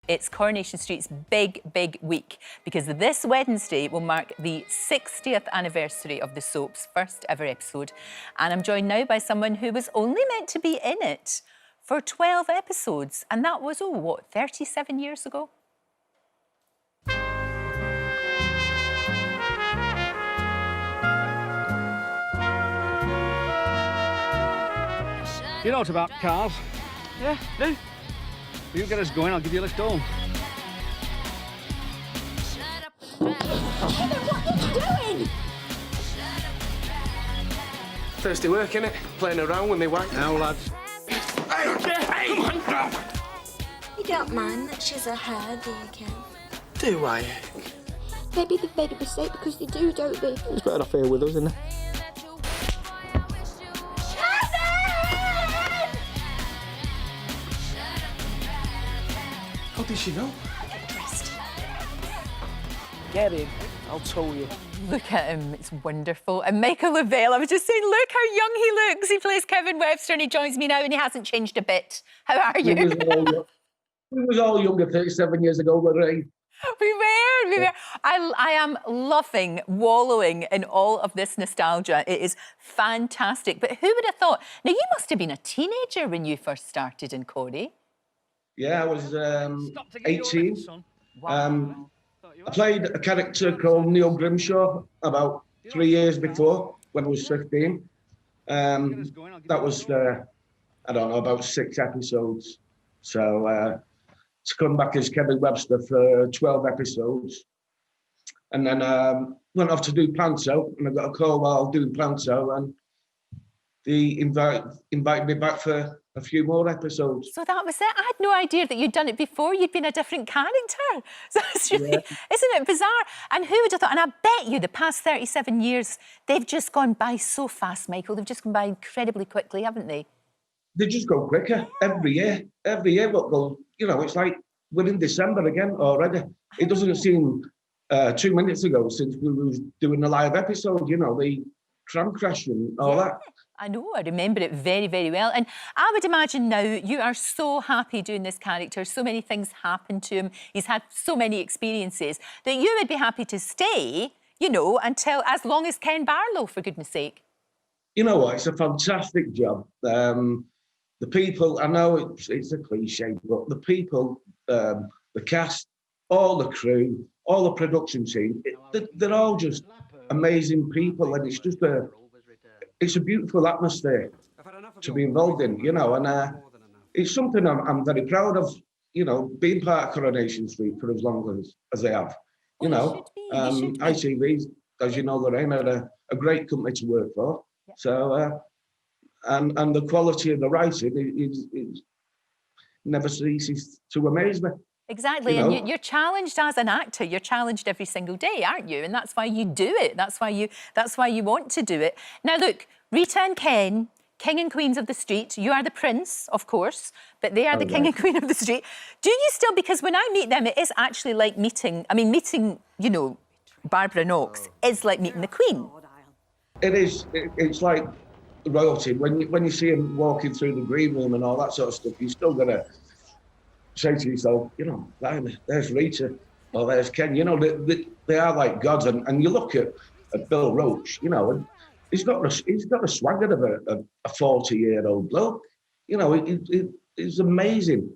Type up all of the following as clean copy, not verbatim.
It's Coronation Street's big, big week because this Wednesday will mark the 60th anniversary of the soap's first ever episode. And I'm joined now by someone who was only meant to be in it for 12 episodes. And that was, 37 years ago? You know it's about cars? Yeah, do. You get us going, I'll give you a lift home. Kevin, what are you doing? Thirsty work, innit? Playing around with me wank. Now, lads. Hey, come on now. You don't mind that she's a her, do you, Kev? Do I? Maybe they've made a mistake because they do, don't they? It's better off here with us, isn't it? How did she know? Get in, I'll tow you. Look at him, it's wonderful. And Michael Vell, I was just saying, look how young he looks. He plays Kevin Webster and he joins me now and he hasn't changed a bit. How are you? We was all younger 37 years ago, Lorraine. We were. I am loving wallowing in all of this nostalgia. It is fantastic. But who would have thought? Now, you must have been a teenager when you first started in Corrie. Yeah, I was 18. Wow. I played a character called Neil Grimshaw about 3 years before, when I was 15. That was, I don't know, about 6 episodes. So to come back as Kevin Webster for 12 episodes. And then went off to do Panto, and I got a call while doing Panto, and they invited me back for a few more episodes. So that was it. I had no idea that you'd done it before. You'd been a different character. So it's really, isn't it bizarre? And who would have thought? And I bet you the past 37 years, they've just gone by so fast, Michael. They've just gone by incredibly quickly, haven't they? They just go quicker every year. Every year, what goes, you know, it's like we're in December again already. It doesn't seem 2 minutes ago since we were doing a live episode, you know, the tram crash and all that. I know, I remember it very, very well. And I would imagine now you are so happy doing this character. So many things happened to him. He's had so many experiences that you would be happy to stay, you know, until as long as Ken Barlow, for goodness sake. You know what? It's a fantastic job. The people, I know it's a cliche, but the people, the cast, all the crew, all the production team, they're all just amazing people, and it's a beautiful atmosphere to be involved in, you know, and it's something I'm very proud of, you know, being part of Coronation Street for as long as I have. You know, ITV, as you know, Lorraine, had a great company to work for. Yeah. So, and the quality of the writing is never ceases to amaze me. Exactly, you know? And you're challenged as an actor. You're challenged every single day, aren't you? And that's why you do it. That's why you want to do it. Now, look, Rita and Ken, king and queens of the street. You are the prince, of course, but they are the king and queen of the street. Do you still? Because when I meet them, it is actually like meeting. I mean, meeting, you know, Barbara Knox is like meeting the Queen. It is. It's like royalty. When you see him walking through the green room and all that sort of stuff, you still gotta say to yourself, you know, there's Rita or there's Ken. You know, they are like gods. And you look at Bill Roach, you know, and he's got a swagger of a 40-year-old bloke. You know, it's amazing.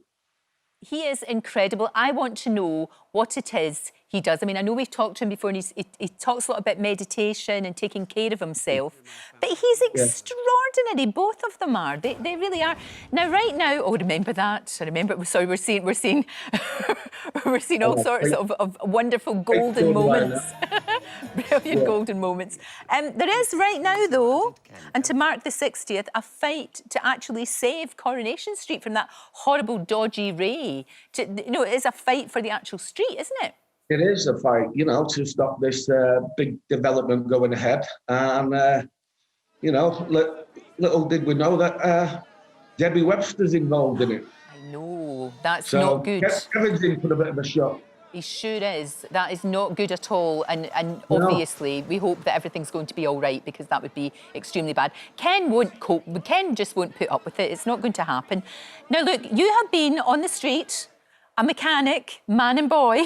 He is incredible. I want to know what it is he does. I mean, I know we've talked to him before, and he talks a lot about meditation and taking care of himself, but he's extraordinary. Both of them are. They really are. Now, right now, remember that. I remember. Sorry, we're seeing we're seeing all sorts of wonderful golden moments. Brilliant golden moments. There is right now, though, and to mark the 60th, a fight to actually save Coronation Street from that horrible, dodgy Ray. You know, it is a fight for the actual street, isn't it? It is a fight, you know, to stop this big development going ahead. And, you know, little did we know that Debbie Webster's involved in it. I know, that's not good. Kevin's in for a bit of a shock. He sure is. That is not good at all. And obviously, we hope that everything's going to be all right, because that would be extremely bad. Ken won't cope. Ken just won't put up with it. It's not going to happen. Now, look, you have been on the street a mechanic, man and boy,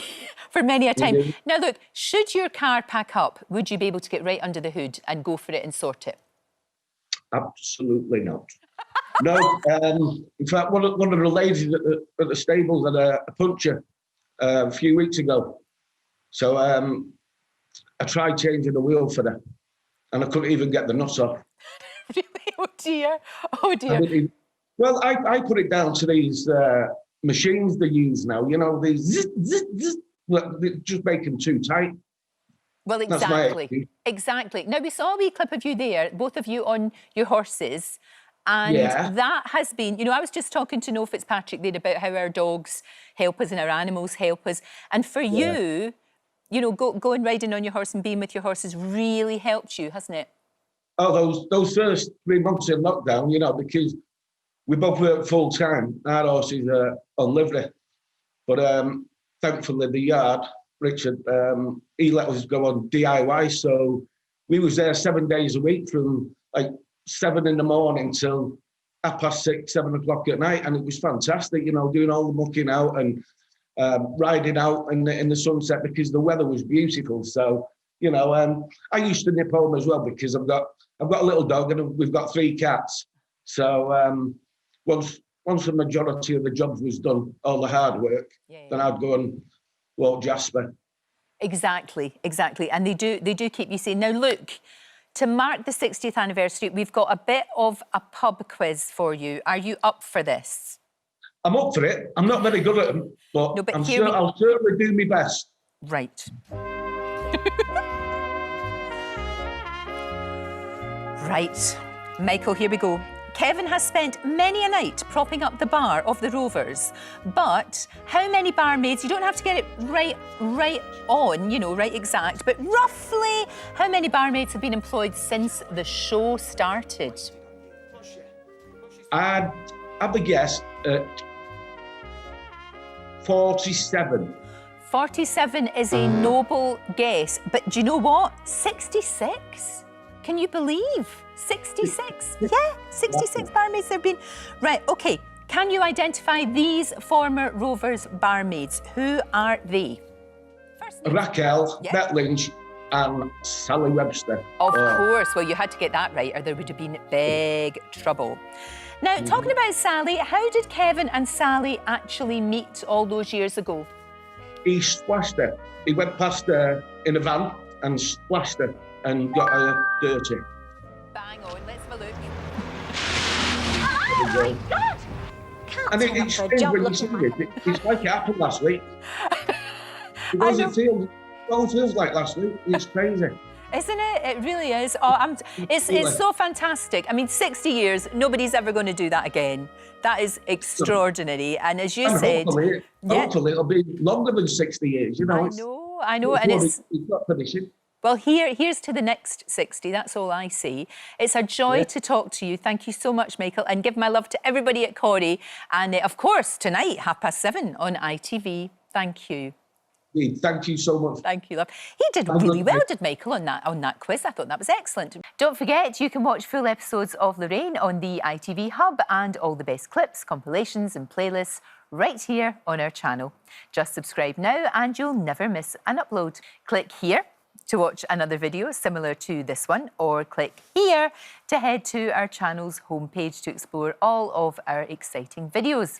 for many a time. Mhm. Now, look, should your car pack up, would you be able to get right under the hood and go for it and sort it? Absolutely not. No, in fact, one of the ladies at the stables had a puncture a few weeks ago. So I tried changing the wheel for her, and I couldn't even get the nut off. Really? Oh, dear. Oh, I dear. didn't even- well, I put it down to these machines they use now. You know, these zzz, zzz, zzz, well, they just make them too tight. Well, That's my exactly. excuse. Exactly. Now, we saw a wee clip of you there, both of you on your horses. And Yeah. that has been, you know, I was just talking to Noel Fitzpatrick there about how our dogs help us and our animals help us. And for you, you know, going riding on your horse and being with your horses really helped you, hasn't it? Oh, those first 3 months in lockdown, you know, because we both work full time. Our horses are on livery, but thankfully the yard, Richard, he let us go on DIY. So we was there 7 days a week from like 7 in the morning till 6:30, 7 o'clock at night, and it was fantastic. You know, doing all the mucking out and riding out in the sunset because the weather was beautiful. So you know, I used to nip home as well because I've got a little dog and we've got 3 cats. So once the majority of the jobs was done, all the hard work, then I'd go and walk Jasper. Exactly, exactly. And they do keep you sane. Now, look, to mark the 60th anniversary, we've got a bit of a pub quiz for you. Are you up for this? I'm up for it. I'm not very good at them, but, No, but I'll certainly do my best. Right. Right. Michael, here we go. Kevin has spent many a night propping up the bar of the Rovers, but how many barmaids, you don't have to get it right on, you know, right exact, but roughly how many barmaids have been employed since the show started? I'd have a guess at 47. 47 is a noble guess, but do you know what? 66? Can you believe? 66? Yeah, 66 barmaids there have been. Right, okay. Can you identify these former Rovers barmaids? Who are they? First name. Raquel, Yeah. Beth Lynch, and Sally Webster. Of course. Well, you had to get that right or there would have been big trouble. Now, talking about Sally, how did Kevin and Sally actually meet all those years ago? He splashed her. He went past her in a van and splashed her and got her dirty. Bang on, let's have a look. Oh my God! Can't And turn up it's for a strange job when you looking see like it. It's like it happened last week. It I doesn't feel. It feels like last week. It's crazy. Isn't it? It really is. Oh, it's so fantastic. I mean, 60 years, nobody's ever going to do that again. That is extraordinary. And as you And said... hopefully it'll be longer than 60 years, you know. I know. And it's not finishing. well, here's to the next 60. That's all I see. It's a joy to talk to you. Thank you so much, Michael. And give my love to everybody at Corrie. And of course, tonight, 7:30 on ITV. Thank you. Thank you so much. Thank you, love. He did really well, did Michael, on that quiz. I thought that was excellent. Don't forget, you can watch full episodes of Lorraine on the ITV Hub and all the best clips, compilations and playlists right here on our channel. Just subscribe now and you'll never miss an upload. Click here to watch another video similar to this one, or click here to head to our channel's homepage to explore all of our exciting videos.